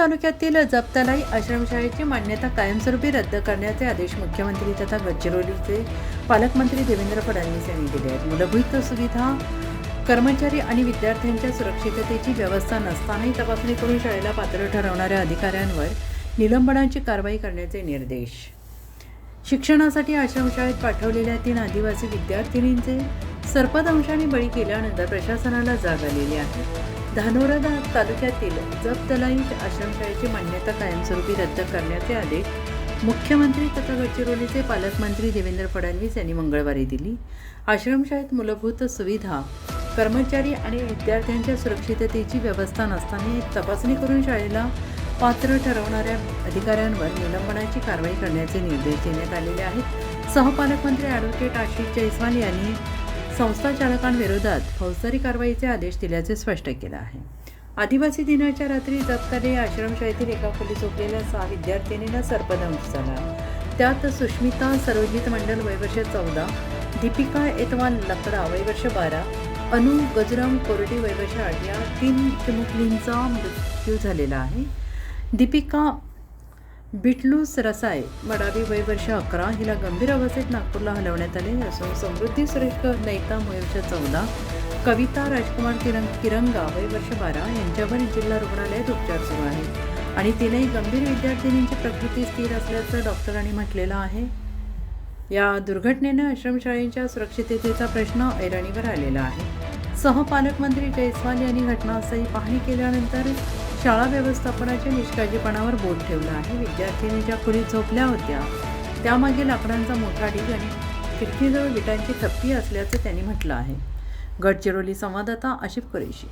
तालुक्यातील जपतलाई आश्रमशाळेची मान्यता कायमस्वरूपी रद्द करण्याचे आदेश मुख्यमंत्री तथा गडचिरोलीचे पालकमंत्री देवेंद्र फडणवीस यांनी दिले आहेत. मूलभूत सुविधा, कर्मचारी आणि विद्यार्थ्यांच्या सुरक्षिततेची व्यवस्था नसतानाही तपासणी करून शाळेला पात्र ठरवणाऱ्या अधिकाऱ्यांवर निलंबनाची कारवाई करण्याचे निर्देश. शिक्षणासाठी आश्रमशाळेत पाठवलेल्या 3 आदिवासी विद्यार्थिनींचे सर्पदंशाने बळी केल्यानंतर प्रशासनाला जाग आलेली आहे. धानोरा तालुक्यातील जपतलाई आश्रमशाळेची मान्यता कायमस्वरूपी रद्द करण्याचे आदेश मुख्यमंत्री तथा गडचिरोलीचे पालकमंत्री देवेंद्र फडणवीस यांनी मंगळवारी दिली. आश्रमशाळेत मूलभूत सुविधा, कर्मचारी आणि विद्यार्थ्यांच्या सुरक्षिततेची व्यवस्था नसताना तपासणी करून शाळेला पात्र ठरवणाऱ्या अधिकाऱ्यांवर निलंबनाची कारवाई करण्याचे निर्देश देण्यात आलेले आहेत. सहपालकमंत्री ॲडव्होकेट आशिष जयस्वाल यांनी संस्था चालकांविरोधात फौजदारी कारवाईचे आदेश दिल्याचे स्पष्ट केलं आहे. आदिवासी दिनाच्या रात्री जपतलाई आश्रमशाळेतील एका खोलीत झोपलेल्या 6 विद्यार्थिनींना सर्पदंश झाला. त्यात सुष्मिता सरोजित मंडल वय वर्ष 14, दीपिका एतवाल लकडा वय वर्ष 12, अनु गजराम कोरडी वय वर्ष 8 या 3 चिमुकलींचा मृत्यू झालेला आहे. दीपिका बिटलूस रसाय मडावी वय वर्ष 11 हिला गंभीर अवस्थेत नागपूरला हलवण्यात आले असून समृद्धी सुरेश नैता वय वर्ष 14, कविता राजकुमार किरंगा वय वर्ष 12 यांच्यावर जिल्हा रुग्णालयात उपचार सुरू आहेत आणि 3ही गंभीर विद्यार्थिनींची प्रकृती स्थिर असल्याचं डॉक्टरांनी म्हटलेलं आहे. या दुर्घटनेनं आश्रमशाळेच्या सुरक्षिततेचा प्रश्न ऐरणीवर आलेला आहे. सहपालकमंत्री जयस्वाल यांनी घटनास्थळी पाहणी केल्यानंतर शाळा व्यवस्थापनाच्या निष्काळजीपणावर बोट ठेवलं आहे. विद्यार्थिनीच्या खोलीत झोपल्या होत्या, त्यामागे लाकडांचा मोठा ढीग आणि खिडकीजवळ विटांची थप्पी असल्याचं त्यांनी म्हटलं आहे. गडचिरोली संवाददाता आशिफ कुरेशी.